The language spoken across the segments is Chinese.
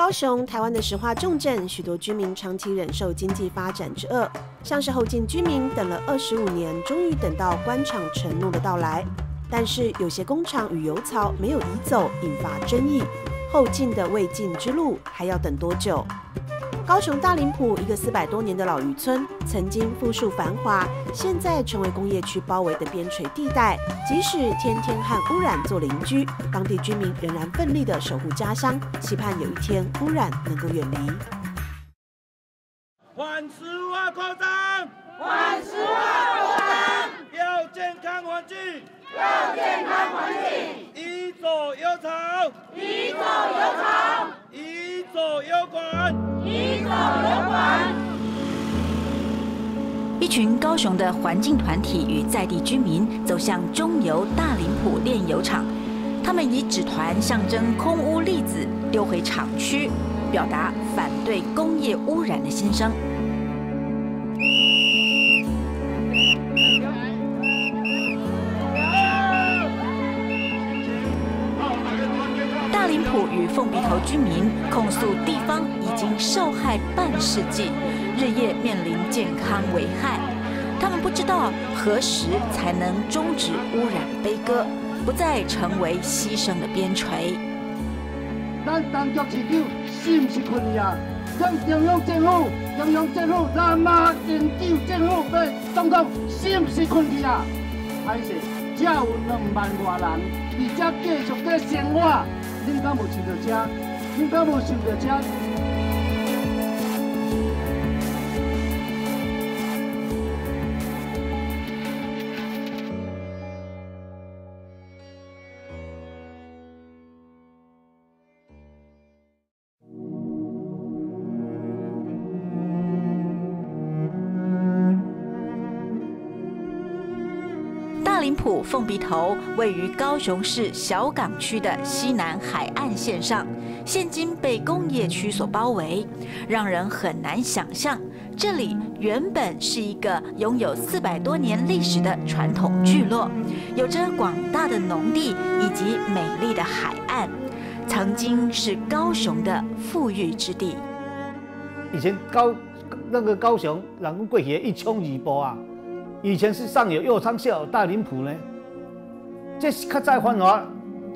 高雄，台湾的石化重镇，许多居民长期忍受经济发展之恶。像是后进居民等了25年，终于等到官场承诺的到来，但是有些工厂与油槽没有移走，引发争议。后进的未尽之路还要等多久？高雄大林埔一个400多年的老渔村，曾经富庶繁华，现在成为工业区包围的边陲地带。即使天天和污染做邻居，当地居民仍然奋力地守护家乡，期盼有一天污染能够远离。反石化扩张，反石化扩张，要健康环境，要健康环境，移走油槽，移走油槽，移走油管，移走油管。一群高雄的环境团体与在地居民走向中油大林埔炼油厂，他们以纸团象征空污粒子丢回厂区，表达反对工业污染的心声。大林埔与凤鼻头居民控诉地方已经受害半世纪，日夜面临健康危害。他们不知道何时才能终止污染悲歌，不再成为牺牲的边陲。咱当局市长是不是困去啊？向中央政府、南马研究政府的总统是不是困去啊？还是只有2万多人伫遮继续在生活？恁敢无想到遮？恁敢无想到遮？大林埔凤鼻头位于高雄市小港区的西南海岸线上，现今被工业区所包围，让人很难想象，这里原本是一个拥有400多年历史的传统聚落，有着广大的农地以及美丽的海岸，曾经是高雄的富裕之地。以前高雄，人讲过去一冲二波啊。以前是上有右昌，下有大林埔呢，这是较早繁华，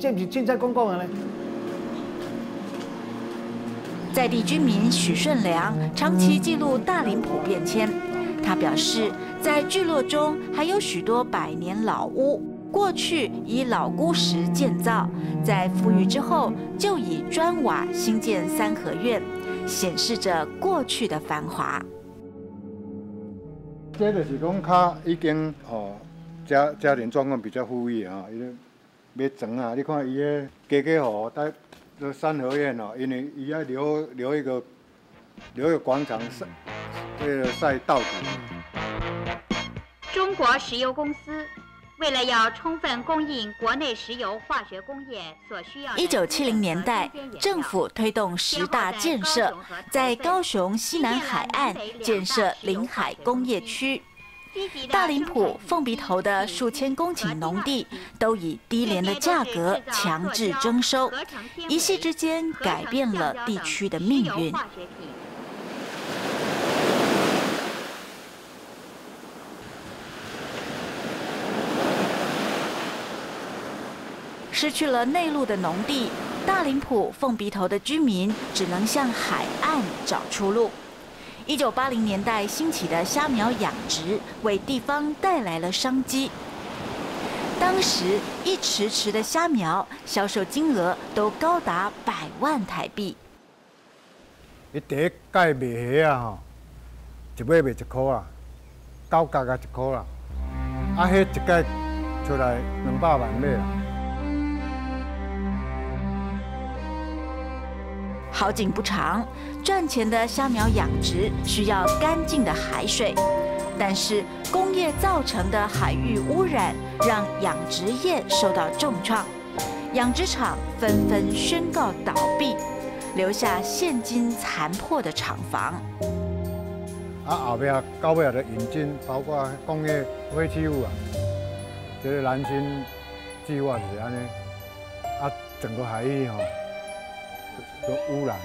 这不是凊彩讲的呢。在地居民许顺良长期记录大林埔变迁，他表示，在聚落中还有许多100年老屋，过去以老孤石建造，在富裕之后就以砖瓦兴建3合院，显示着过去的繁华。这就是讲，较已经家庭状况比较富裕啊，伊咧要装啊，你看伊个家户在3合院哦，因为伊要留一个广场晒稻谷。中国石油公司为了要充分供应国内石油化学工业所需要，1970年代，政府推动10大建设，在高雄西南海岸建设临海工业区。大林埔、凤鼻头的数千公顷农地都以低廉的价格强制征收，一夕之间改变了地区的命运。失去了内陆的农地，大林埔、凤鼻头的居民只能向海岸找出路。1980年代兴起的虾苗养殖，为地方带来了商机。当时一池池的虾苗销售金额都高达100万台币。伊第一届卖虾啊吼，一尾卖1块啊，9角啊1块啦，啊，迄一届出来200万尾啦。好景不长，赚钱的虾苗养殖需要干净的海水，但是工业造成的海域污染让养殖业受到重创，养殖场纷纷宣告倒闭，留下现今残破的厂房。后壁到尾就引进包括工业废弃物啊，这个南新计划就是安尼，整个海域都污染了，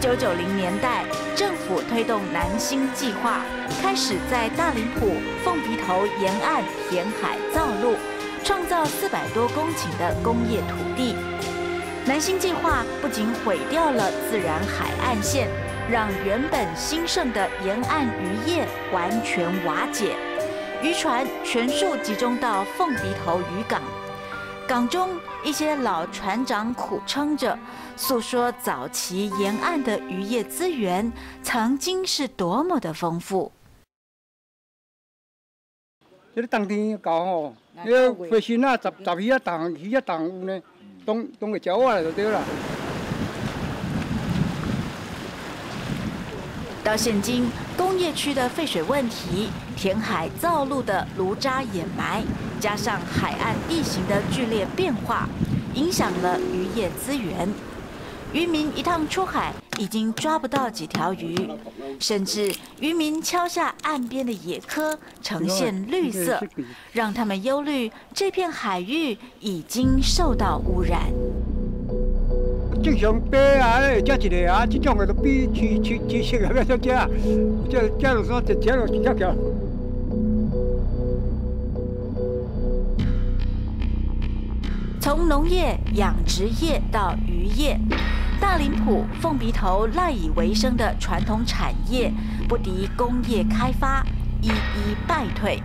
1990年代，政府推动南星计划，开始在大林埔、凤鼻头沿岸填海造陆，创造400多公顷的工业土地。南星计划不仅毁掉了自然海岸线，让原本兴盛的沿岸渔业完全瓦解，渔船全数集中到凤鼻头渔港。港中一些老船长苦撑着，诉说早期沿岸的渔业资源曾经是多么的丰富。这个冬天搞吼，那个回新啊，十鱼啊重有呢，当个鸟啊就对了。到现今，工业区的废水问题、填海造陆的炉渣掩埋，加上海岸地形的剧烈变化，影响了渔业资源。渔民一趟出海已经抓不到几条鱼，甚至渔民敲下岸边的野科呈现绿色，让他们忧虑这片海域已经受到污染。正常白啊，会食一个啊，这种的都比吃色的要少食啊，这就说这就吃条。从农业、养殖业到渔业，大林埔、凤鼻头赖以为生的传统产业，不敌工业开发，一一败退。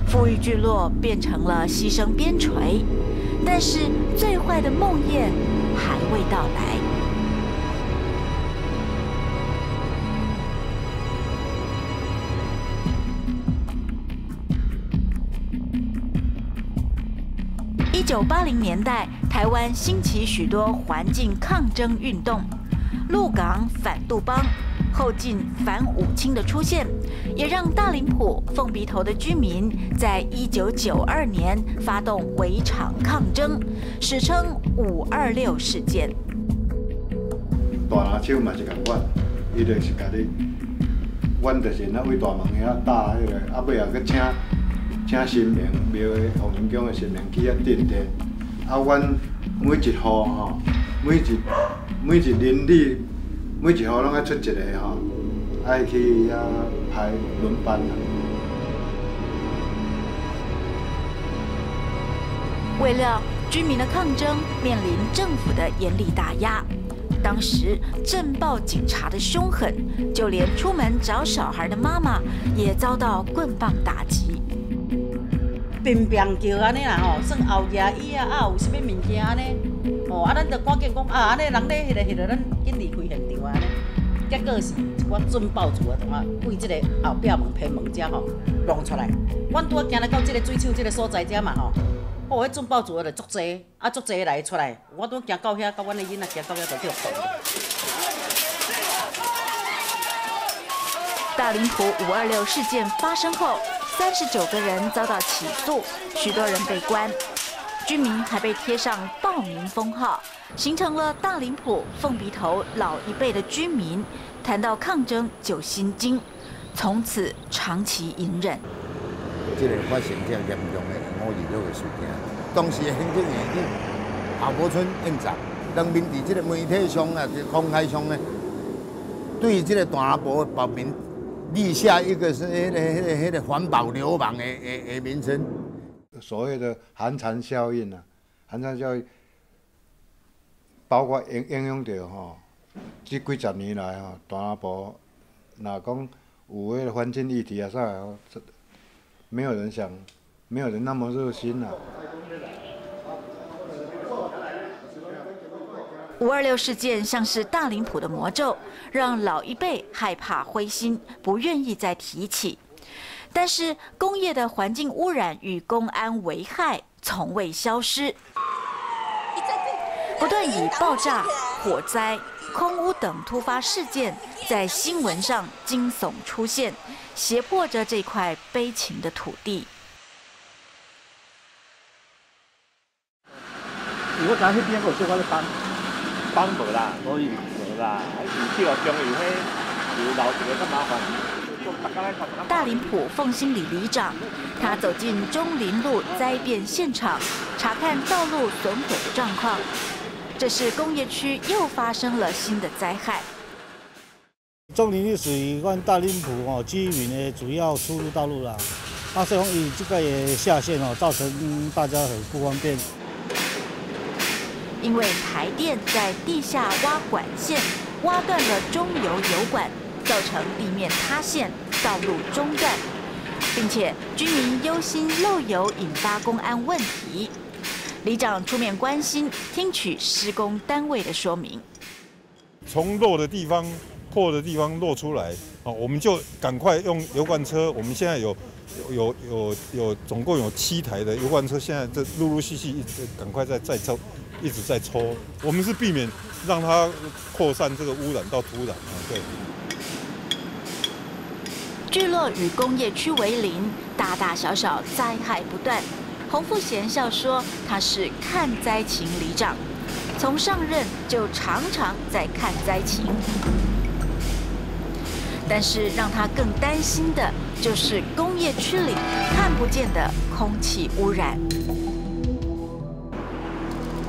富裕聚落变成了牺牲边陲，但是最坏的梦魇还未到来。1980年代，台湾兴起许多环境抗争运动，鹿港反杜邦、后进反五轻的出现，也让大林埔、凤鼻头的居民在1992年发动围场抗争，史称526事件。大拿手嘛是共阮，伊就是甲你，阮就是那位大门遐搭迄个，啊尾啊去请神明庙的黄仁宫的神明去遐镇殿，啊阮每一户吼，每一邻里，每一户拢爱出一个吼，爱去遐排轮班啦。未料居民的抗争面临政府的严厉打压。当时镇暴警察的凶狠，就连出门找小孩的妈妈也遭到棍棒打击。乒乒叫安尼啦吼，算后夜椅啊，有啥物物件安尼，咱就赶紧讲安尼人咧迄个，咱紧离开现场安尼。结果是一寡准暴徒啊，同啊，为即个后壁门偏门遮吼弄出来。阮拄啊行来到即个水手即个所在遮嘛吼，迄准暴徒啊就足济，足济来出来。我拄行到遐，甲阮的囡仔行到遐就叫动。大林埔526事件发生后，39个人遭到起诉，许多人被关，居民还被贴上暴民封号，形成了大林埔、凤鼻头老一辈的居民谈到抗争就心惊，从此长期隐忍。这个发生这严重的526的事件，当时的行政院长郝柏村院长当面伫这个媒体上啊，公开上呢，对这个大林埔的暴民立下一个是那个环保流氓的名称。所谓的寒蝉效应啊，寒蝉效应包括影响到吼，这几十年来吼，大林埔若讲有迄个环境议题啊啥哦，没有人想，没有人那么热心啊。526事件像是大林埔的魔咒，让老一辈害怕灰心，不愿意再提起。但是工业的环境污染与公安危害从未消失，不断以爆炸、火灾、空污等突发事件在新闻上惊悚出现，胁迫着这块悲情的土地。如果咱迄边有做法咧帮无啦，所以无啦，这个中有迄有老一个较麻烦。大林埔凤兴里里长，他走进中林路灾变现场，查看道路损毁的状况。这是工业区又发生了新的灾害，中林是属于阮大林埔居民的主要出入道路啦。所以讲伊这个也下线造成大家很不方便。因为台电在地下挖管线，挖断了中油油管，造成地面塌陷，道路中断，并且居民忧心漏油引发公安问题。里长出面关心，听取施工单位的说明。从漏的地方、破的地方漏出来，我们就赶快用油罐车。我们现在有总共有7台的油罐车，现在这陆陆续续赶快再抽。一直在抽，我们是避免让它扩散这个污染到土壤对。聚落与工业区为邻，大大小小灾害不断。洪富贤笑说，他是看灾情里长，从上任就常常在看灾情。但是让他更担心的就是工业区里看不见的空气污染。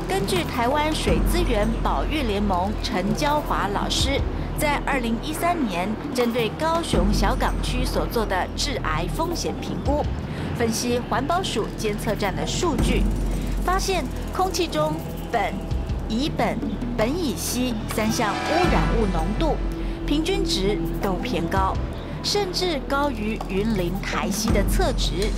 根据台湾水资源保育联盟陈娇华老师在2013年针对高雄小港区所做的致癌风险评估，分析环保署监测站的数据，发现空气中苯、乙苯、苯乙烯3项污染物浓度平均值都偏高，甚至高于云林台西的测值，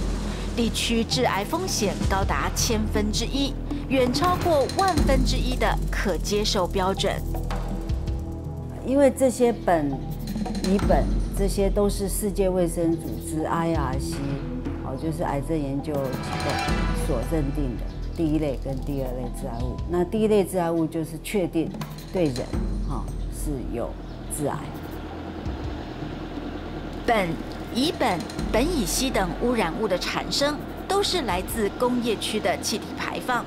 地区致癌风险高达1/1000，远超过1/1000的可接受标准。因为这些苯、乙苯这些都是世界卫生组织 IRC 就是癌症研究机构所认定的第1类跟第2类致癌物。那第1类致癌物就是确定对人是有致癌。苯、乙苯、苯乙烯等污染物的产生，都是来自工业区的气体排放。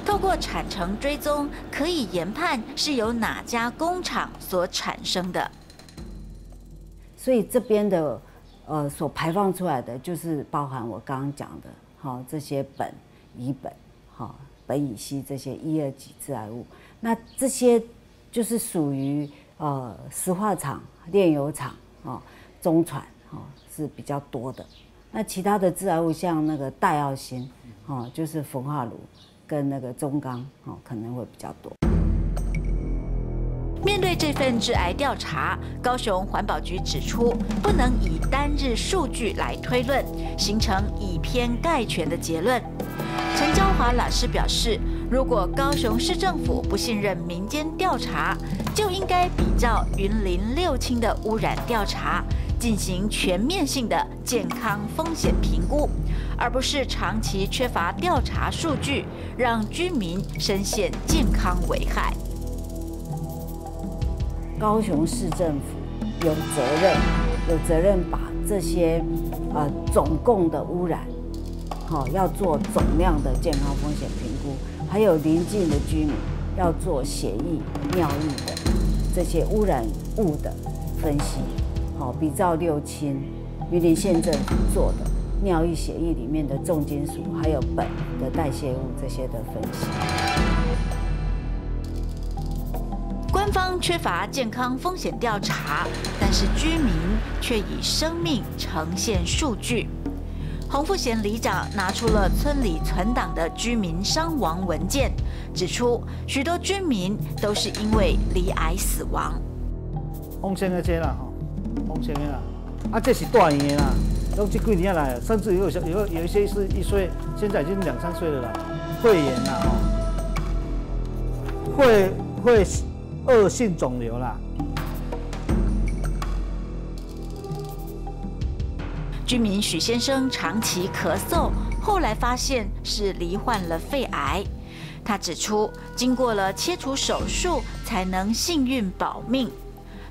透过产程追踪，可以研判是由哪家工厂所产生的。所以这边的所排放出来的，就是包含我刚刚讲的这些苯、乙苯、苯乙烯这些1、2级致癌物。那这些就是属于石化厂、炼油厂中船是比较多的。那其他的致癌物像那个戴奥辛就是焚化炉跟那个中钢可能会比较多。面对这份致癌调查，高雄环保局指出，不能以单日数据来推论，形成以偏概全的结论。陈娇华老师表示，如果高雄市政府不信任民间调查，就应该比照云林6轻的污染调查，进行全面性的健康风险评估，而不是长期缺乏调查数据，让居民深陷健康危害。高雄市政府有责任把这些总共的污染，要做总量的健康风险评估，还有邻近的居民要做血液、尿液的这些污染物的分析，比照6轻云林县政府做的尿液、血液里面的重金属还有苯的代谢物这些的分析。官方缺乏健康风险调查，但是居民却以生命呈现数据。洪富贤里长拿出了村里存档的居民伤亡文件，指出许多居民都是因为罹癌死亡。风险的这啦，风险的啦，这是大院的啦，都这几年来，甚至有一些是1岁，现在已经2、3岁了啦，肺炎啦，会恶性肿瘤啦。居民许先生长期咳嗽，后来发现是罹患了肺癌。他指出，经过了切除手术才能幸运保命。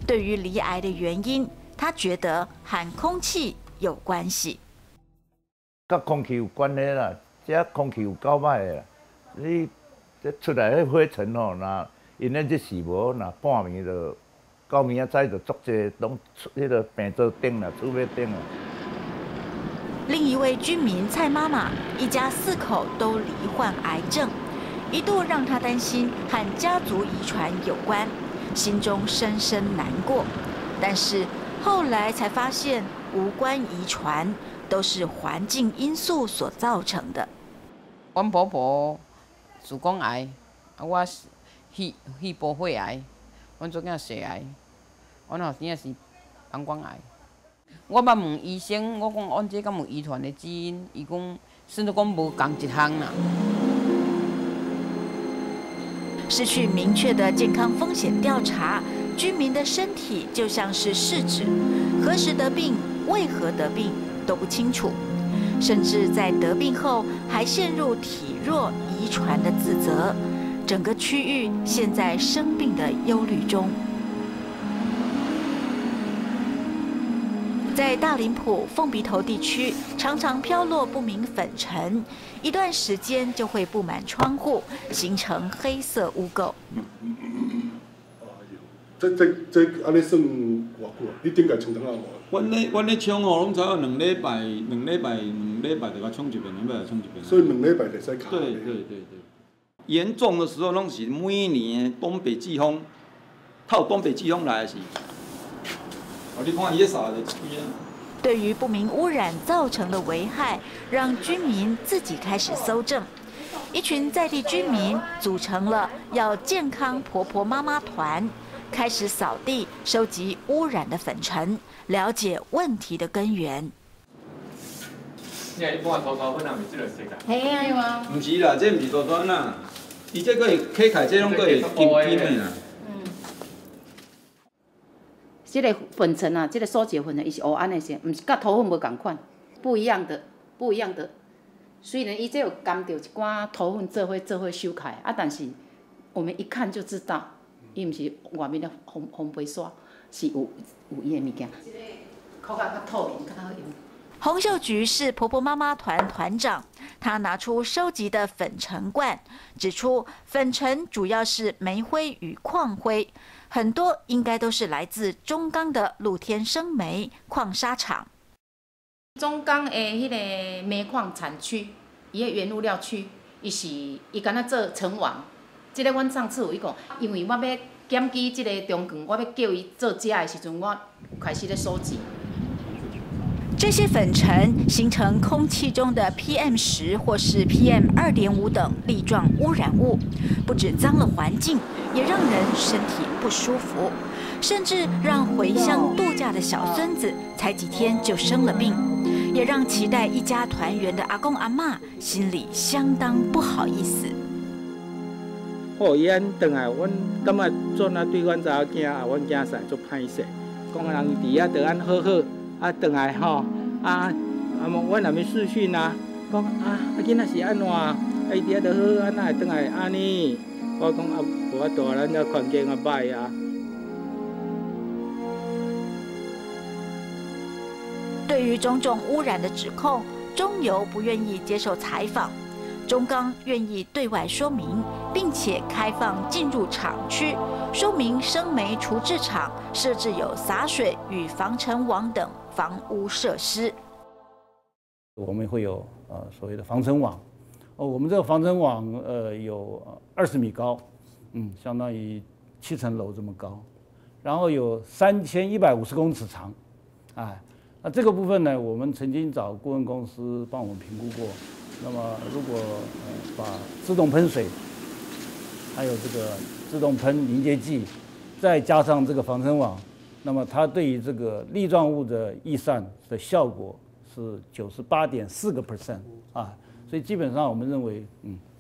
对于罹癌的原因，他觉得和空气有关系。跟空气有关系啦，这空气有够歹的啦。你这出来迄灰尘那因咱这是无，那半暝就到明仔载就足济，拢迄个病桌顶啦，厝尾顶啦。另一位居民蔡妈妈，一家4口都罹患癌症，一度让她担心和家族遗传有关，心中深深难过。但是后来才发现无关遗传，都是环境因素所造成的。阮婆婆子宫癌，我肺部肺癌，阮做囝肺癌，阮后生是膀胱癌。我捌问医生，我讲阮这敢有遗传的基因？伊讲，甚至讲无共一项啦。失去明确的健康风险调查，居民的身体就像是试纸，何时得病、为何得病都不清楚，甚至在得病后还陷入体弱遗传的自责，整个区域陷在生病的忧虑中。在大林埔凤鼻头地区，常常飘落不明粉尘，一段时间就会布满窗户，形成黑色污垢。这安尼算偌久啊？你顶个冲当啊？阮咧冲吼，拢只有2礼拜就甲冲一遍，2礼拜就冲一遍。所以2礼拜就使卡。对。严重的时候，拢是每年东北季风，透东北季风来的是。你看伊扫的对于不明污染造成的危害，让居民自己开始搜证。一群在地居民组成了要健康婆婆妈妈团，开始扫地，收集污染的粉尘，了解问题的根源。你看，你看涂粉啊，是这个世界？嘿啊，有啊。唔是啦，这唔是涂粉啦，伊这个会起开，这拢个会金的啦。这个粉尘啊，这个收集的粉尘，伊是黑暗的些，唔是甲涂粉无共款，不一样的。虽然伊这有含着一寡涂粉做伙收起来，但是我们一看就知道，伊唔是外面的红白刷，是有伊的物件。这个口感较透明，较好用。洪秀菊是婆婆妈妈团团长，她拿出收集的粉尘罐，指出粉尘主要是煤灰与矿灰，很多应该都是来自中钢的露天生煤矿砂厂。中钢的迄个煤矿产区，伊的原物料区，伊敢若做成网。这个阮上次有讲，因为我要检举这个中钢，我要叫伊做遮的时阵，我开始咧收集。这些粉尘形成空气中的 PM10或是 PM2.5等粒状污染物，不止脏了环境，也让人身体不舒服，甚至让回乡度假的小孙子才几天就生了病，也让期待一家团圆的阿公阿嬷心里相当不好意思。伊安转来，阮感觉做那对阮查某囝啊，阮囝婿足歹势，讲人伫遐着安好好。转来吼，阮若要视讯啊，讲囡仔是安怎？伊伫遐着好，安那会转来安尼？我讲无法度，咱这环境歹啊。对于种种污染的指控，中油不愿意接受采访，中钢愿意对外说明，并且开放进入厂区，说明生煤处置厂设置有洒水与防尘网等防污设施。我们会有所谓的防尘网，我们这个防尘网有20米高，相当于7层楼这么高，然后有3150公尺长，那这个部分呢，我们曾经找顾问公司帮我们评估过。那么如果把自动喷水，还有这个自动喷凝结剂，再加上这个防尘网，那么它对于这个粒状物的逸散的效果是98.4%啊，所以基本上我们认为，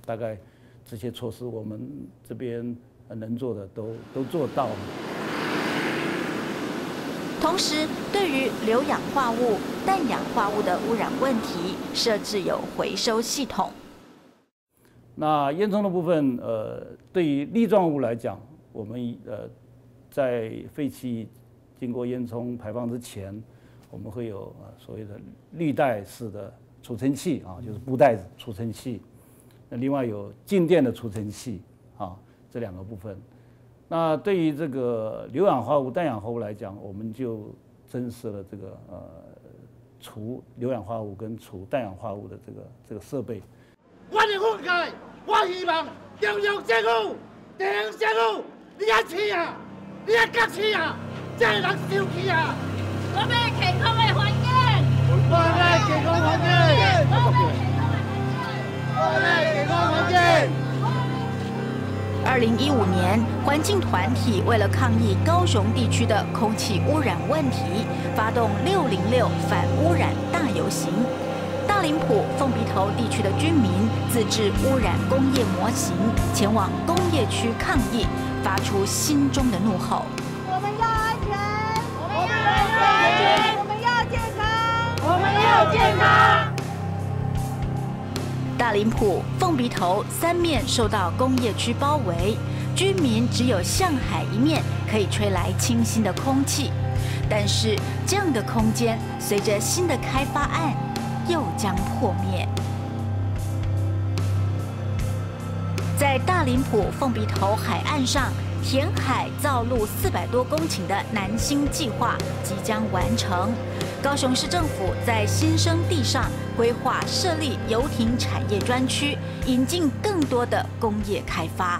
大概这些措施我们这边能做的都做到了。同时，对于硫氧化物、氮氧化物的污染问题，设置有回收系统。那烟囱的部分，对于粒状物来讲，我们在废气经过烟囱排放之前，我们会有所谓的滤袋式的储存器啊，就是布袋子储存器。那另外有静电的储存器啊，这2个部分。那对于这个硫氧化物、氮氧化物来讲，我们就增设了这个除硫氧化物跟除氮氧化物的这个设备。我的愤慨，我希望中央政府、地方政府，你要试啊，你要甲试啊，这人生气啊！我要健康的环境，我要健康环境，我要健康环境。 2015年，环境团体为了抗议高雄地区的空气污染问题，发动606反污染大游行。大林埔、凤鼻头地区的居民自制污染工业模型，前往工业区抗议，发出心中的怒吼。我们要安全，我们要安全，我们要健康，我们要健康。 大林埔、凤鼻头三面受到工业区包围，居民只有向海一面可以吹来清新的空气。但是，这样的空间随着新的开发案又将破灭。在大林埔凤鼻头海岸上，填海造陆400多公顷的南星计划即将完成。 高雄市政府在新生地上规划设立游艇产业专区，引进更多的工业开发。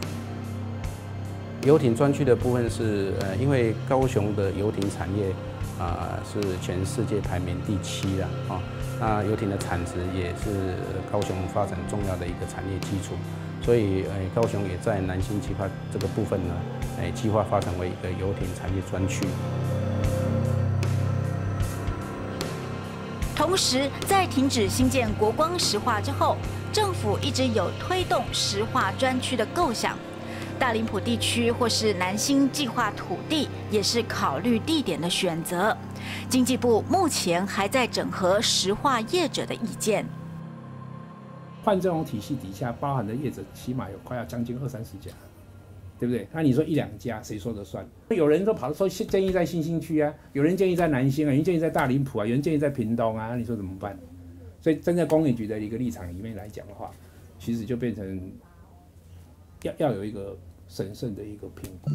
游艇专区的部分是因为高雄的游艇产业是全世界排名第7了那游艇的产值也是高雄发展重要的一个产业基础，所以高雄也在南星计划这个部分呢，计划发展为一个游艇产业专区。 同时，在停止新建国光石化之后，政府一直有推动石化专区的构想。大林埔地区或是南星计划土地，也是考虑地点的选择。经济部目前还在整合石化业者的意见。换这种体系底下，包含的业者起码有快要将近20-30家。 对不对？那你说1-2家，谁说了算？有人说跑说建议在新兴区啊，有人建议在南星啊，有人建议在大林埔啊，有人建议在屏东啊，你说怎么办？所以站在工业局的一个立场里面来讲的话，其实就变成要有一个审慎的一个评估，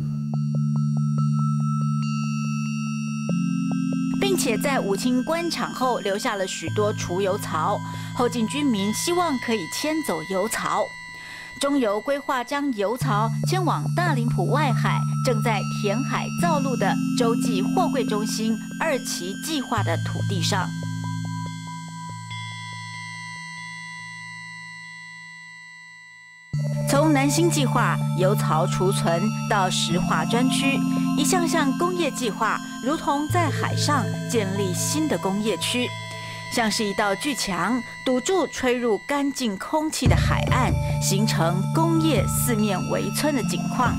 并且在武清关厂后留下了许多除油槽，后进居民希望可以迁走油槽。 中油规划将油槽迁往大林埔外海，正在填海造陆的洲际货柜中心2期计划的土地上。从南星计划油槽储存到石化专区，一项项工业计划如同在海上建立新的工业区。 像是一道巨墙，堵住吹入干净空气的海岸，形成工业四面围村的景况。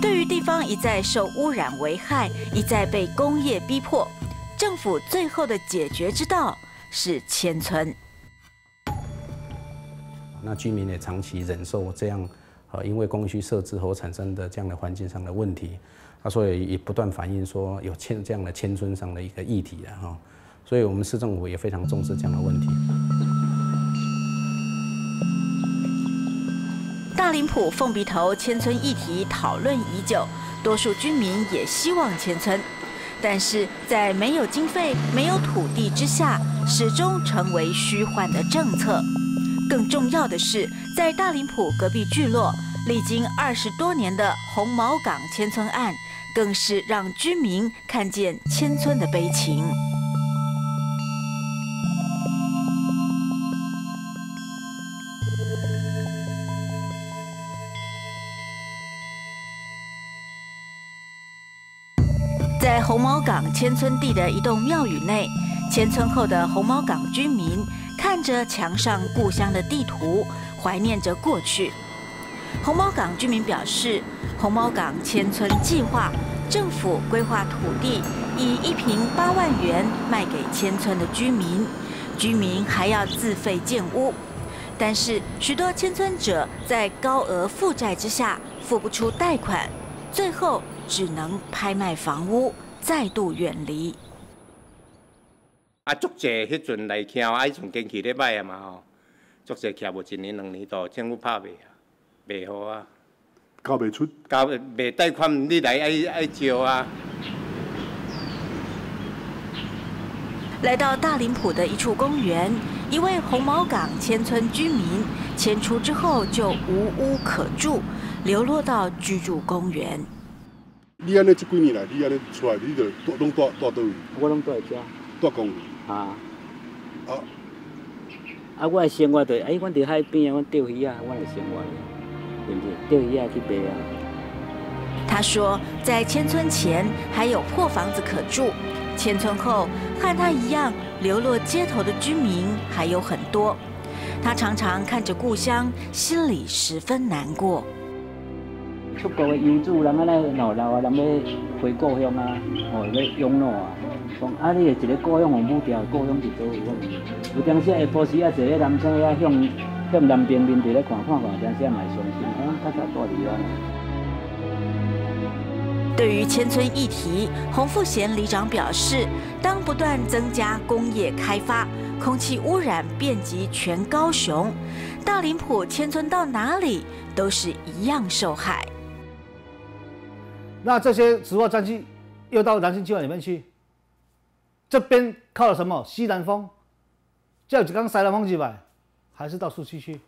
对于地方一再受污染危害，一再被工业逼迫，政府最后的解决之道是迁村。那居民也长期忍受这样，因为工业区设置后产生的这样的环境上的问题，所以也不断反映说有这样的迁村上的一个议题哈。 所以，我们市政府也非常重视这样的问题。大林埔凤鼻头迁村议题讨论已久，多数居民也希望迁村，但是在没有经费、没有土地之下，始终成为虚幻的政策。更重要的是，在大林埔隔壁聚落，历经20多年的红毛港迁村案，更是让居民看见迁村的悲情。 在红毛港迁村地的一栋庙宇内，迁村后的红毛港居民看着墙上故乡的地图，怀念着过去。红毛港居民表示，红毛港迁村计划，政府规划土地以1坪8万元卖给迁村的居民，居民还要自费建屋。但是许多迁村者在高额负债之下付不出贷款，最后 只能拍卖房屋，再度远离。足济迄阵来徛，迄阵经济咧歹啊嘛吼，足济徛无1年2年都政府拍卖啊，卖好啊，交袂出，卖贷款你来爱借啊。来到大林埔的一处公园，一位红毛港迁村居民迁出之后就无屋可住，流落到居住公园。你安尼这几年来，你安尼出来，你就拢住倒位？我拢住在遮。住公寓。啊。我的生活就阮伫海边啊，阮钓鱼啊，我的生活，对不对？钓鱼啊去卖啊。他说，在迁村前还有破房子可住，迁村后和他一样流落街头的居民还有很多。他常常看着故乡，心里十分难过。出国的游子人啊，老啊人要回故乡啊，要养老啊。讲你一个故乡往母调，故乡是倒位？有当时下晡时啊，坐咧南山遐向南边面伫咧看，当时嘛会伤心，较早住伫遐。对于迁村议题，洪富贤里长表示，当不断增加工业开发，空气污染遍及全高雄，大林埔迁村到哪里都是一样受害。那这些石化战机又到南新计划里面去，这边靠了什么？西南风，叫你刚西南风进来，还是到市区去？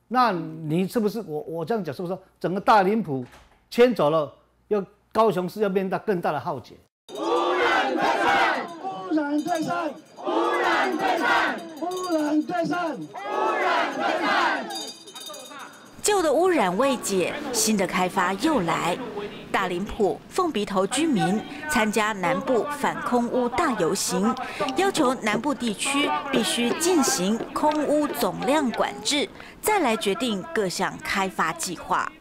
那你是不是我这样讲，是不是说整个大林埔迁走了，要高雄市要面对更大的浩劫？污染退散，污染退散，污染退散，污染退散，污染退散。旧的污染未解，新的开发又来。大林埔、凤鼻头居民参加南部反空污大游行，要求南部地区必须进行空污总量管制，再来决定各项开发计划。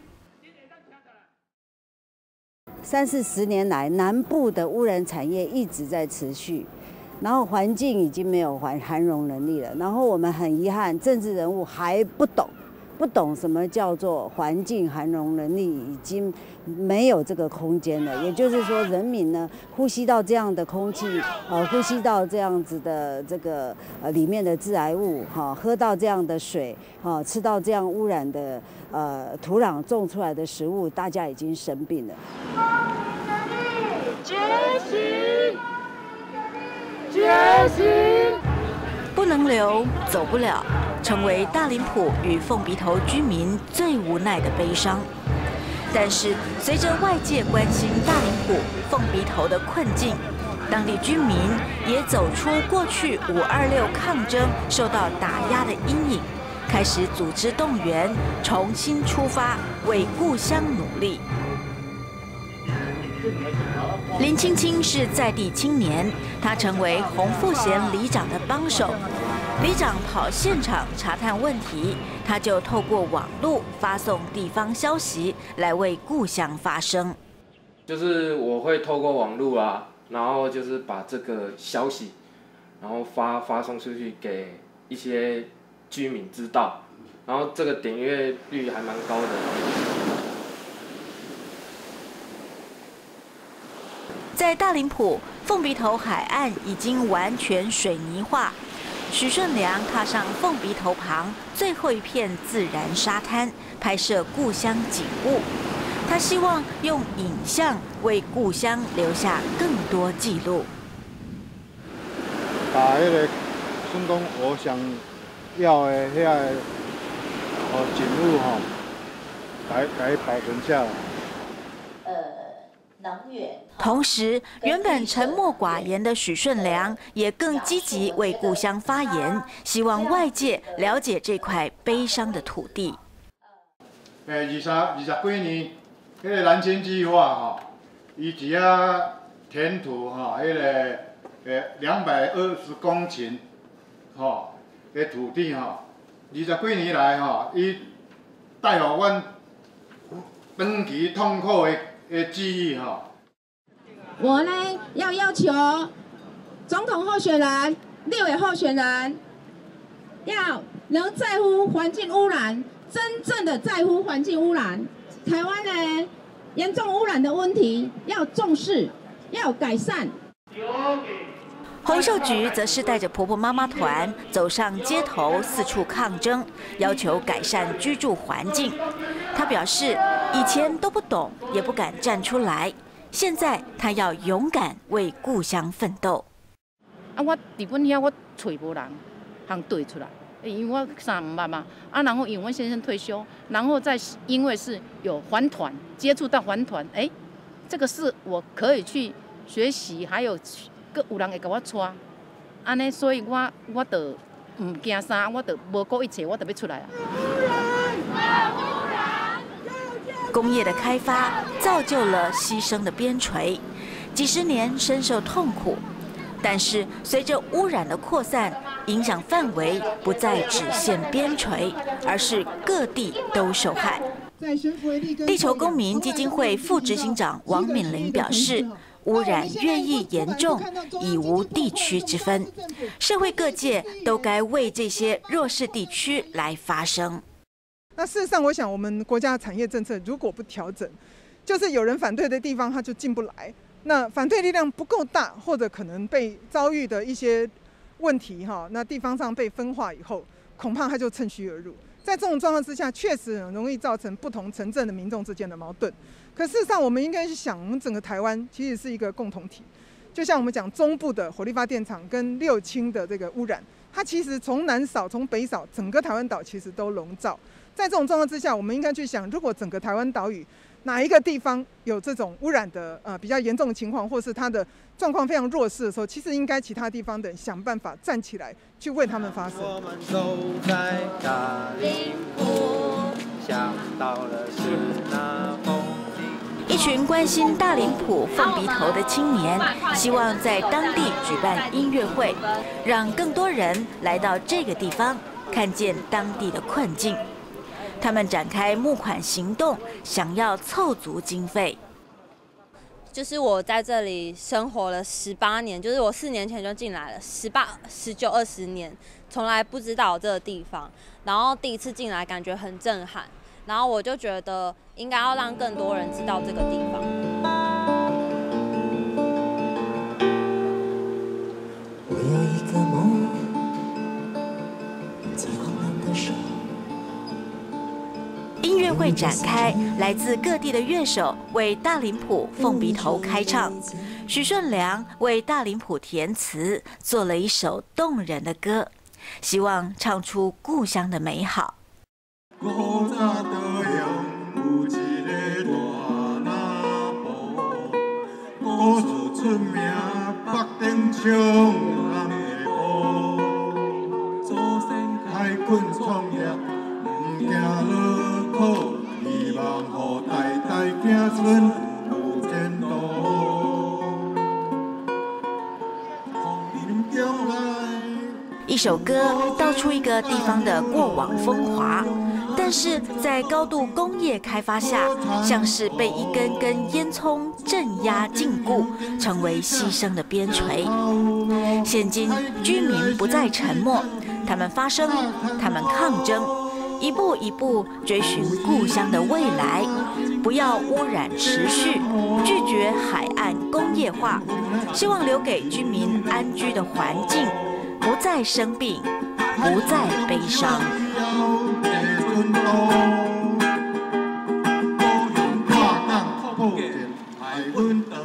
30-40年来，南部的污染产业一直在持续，然后环境已经没有涵容能力了。然后我们很遗憾，政治人物还不懂什么叫做环境涵容能力，已经没有这个空间了。也就是说，人民呢呼吸到这样的空气，呼吸到这样子的这个里面的致癌物，喝到这样的水，吃到这样污染的土壤种出来的食物，大家已经生病了。觉醒！觉醒！不能留，走不了，成为大林埔与凤鼻头居民最无奈的悲伤。但是，随着外界关心大林埔、凤鼻头的困境，当地居民也走出过去526抗争受到打压的阴影，开始组织动员，重新出发，为故乡努力。林青青是在地青年，他成为洪富贤里长的帮手。里长跑现场查探问题，他就透过网络发送地方消息来为故乡发声。就是我会透过网络啊，然后就是把这个消息，然后发送出去给一些居民知道，然后这个点阅率还蛮高的。在大林埔，凤鼻头海岸已经完全水泥化。许顺良踏上凤鼻头旁最后一片自然沙滩，拍摄故乡景物。他希望用影像为故乡留下更多记录。把迄个算讲我想要的遐个景物来保存下来。同时，原本沉默寡言的许顺良也更积极为故乡发言，希望外界了解这块悲伤的土地。20几年，迄个南迁计划伊只啊填土迄个220公顷的土地20几年来伊带予阮长期痛苦的记忆我呢要求总统候选人、立委候选人要能在乎环境污染，真正的在乎环境污染。台湾呢严重污染的问题要重视，要改善。洪秀菊则是带着婆婆妈妈团走上街头，四处抗争，要求改善居住环境。她表示，以前都不懂，也不敢站出来。现在他要勇敢为故乡奋斗。我伫阮遐我找无人通对出来，因为我啥唔捌嘛。然后因为阮先生退休，然后再因为是有环团接触到环团，这个是我可以去学习，还有有人会给我带，安尼，所以我就唔惊啥，我就无顾一切，我就要出来啊。工业的开发造就了牺牲的边陲，几十年深受痛苦。但是随着污染的扩散，影响范围不再只限边陲，而是各地都受害。地球公民基金会副执行长王敏玲表示，污染越益严重，已无地区之分，社会各界都该为这些弱势地区来发声。那事实上，我想我们国家的产业政策如果不调整，就是有人反对的地方，他就进不来。那反对力量不够大，或者可能被遭遇的一些问题那地方上被分化以后，恐怕他就趁虚而入。在这种状况之下，确实很容易造成不同城镇的民众之间的矛盾。可事实上，我们应该去想，我们整个台湾其实是一个共同体。就像我们讲中部的火力发电厂跟六轻的这个污染，它其实从南扫从北扫，整个台湾岛其实都笼罩。在这种状况之下，我们应该去想，如果整个台湾岛屿哪一个地方有这种污染的比较严重的情况，或是它的状况非常弱势的时候，其实应该其他地方的人想办法站起来，去为他们发声。我们走在大林埔，想到了是那风景。一群关心大林埔凤鼻头的青年，希望在当地举办音乐会，让更多人来到这个地方，看见当地的困境。他们展开募款行动，想要凑足经费。就是我在这里生活了18年，就是我4年前就进来了，18、19、20年，从来不知道这个地方。然后第一次进来，感觉很震撼。然后我就觉得应该要让更多人知道这个地方。我有一个梦，在荒凉的时候。音乐会展开，来自各地的乐手为大林埔凤鼻头开唱。许顺良为大林埔填词，做了一首动人的歌，希望唱出故乡的美好。古早稻阳有一个大南部，古树出名北顶冲人的埔，祖先开垦创业，唔惊落。希望予代代子孙有前途。一首歌道出一个地方的过往风华，但是在高度工业开发下，像是被一根根烟囱镇压禁锢，成为牺牲的边陲。现今居民不再沉默，他们发声，他们抗争。一步一步追寻故乡的未来，不要污染持续，拒绝海岸工业化，希望留给居民安居的环境，不再生病，不再悲伤。高雄跨港福建海运堂。